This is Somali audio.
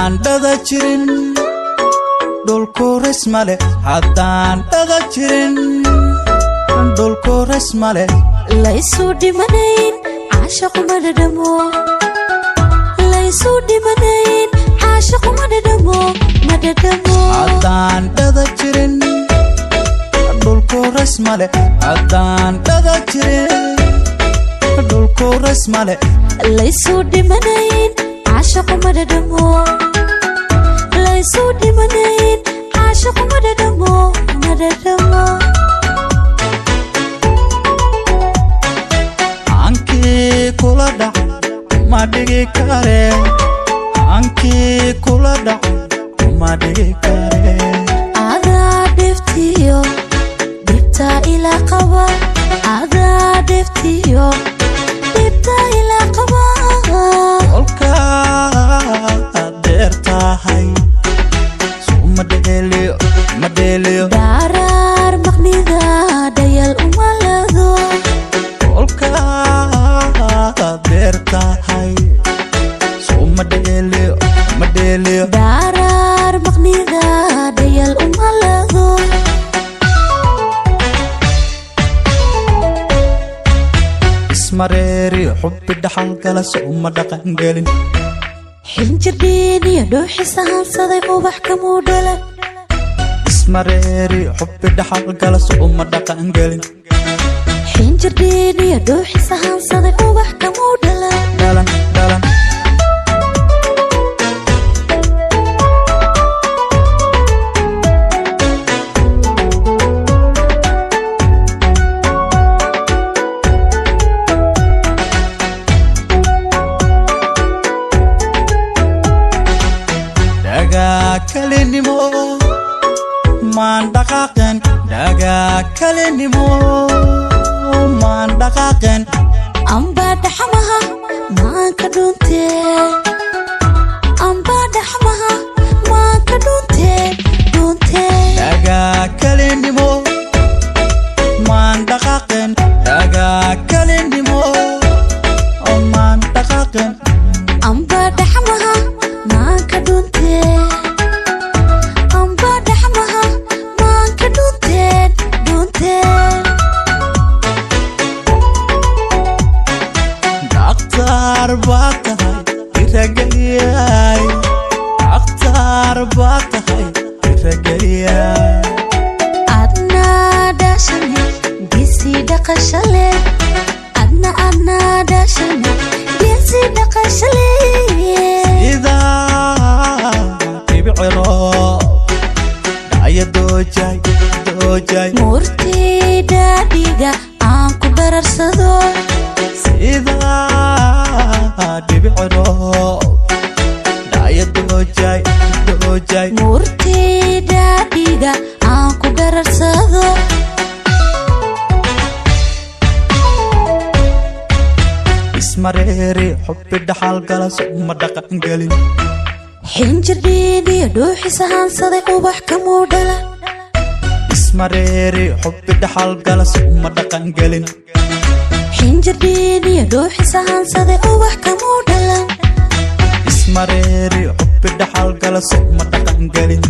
haddaan dhada jirin dhulku rismale haddaan dhada jirin dhulku rismale laysu dhimanayn caashaqu ma dhadhamo laysu dhimanayn caashaqu ma dhadhamo haddaan dhada jirin dhulku rismale haddaan dhada jirin dhulku rismale laysu dhimanayn caashaqu ma dhadhamo laysu dhimanayn caashaqu ma dhadhamo ankii kula dhac ma dhigi kare ankii kula dhac ma dhigi kare adaa dhiftiyo dhibta ila qaba adaa dhiftiyo dhibta ila qaba kolkaad dheer tahay suma dheliyo dharaar maqnida dhayal uma lado kolkaad dheer tahay suma dheliyo dharaar maqnida dhayal uma lado ismareeri xubbi dhaxal gala suma dhaqan gelin xinjirdhiin iyo dhuuxisa hansaday ubax kamuu dhalan ismareeri xubbi dhaxal gala suma dhaqan gelin xinjirdhiin iyo dhuuxisa hansaday ubax kamuu dhalan kalinimo maan dhaqaaqen dhagaa kalinimo maan dhaqaaqen amba dhaxmaha maan ka dhuntee amba dhaxmaha maan ka dhuntee dhagaa kalinimo maan dhaqaaqen dhagaa kalinimo maan dhaqaaqen amba dhaxmaha maan ka dhuntee أختار باطهي رجليا أدنى داشني جسي دقشلي أدنى داشني جسي دقشلي إذا تبعرو دايا دوجاي مورتي داديغا أنكو بررسدو إذا تبعرو دايا دوجاي مورتي داديغا أنكو بررسدو ismareeri xubbi dhaxal gala suma dhaqan gelin xinjirdhiin iyo dhuuxisa hansaday ubax kamuu dhalan ismareeri xubbi dhaxal gala suma dhaqan gelin xinjirdhiin iyo dhuuxisa hansaday ubax kamuu dhalan ismareeri xubbi dhaxal gala suma dhaqan gelin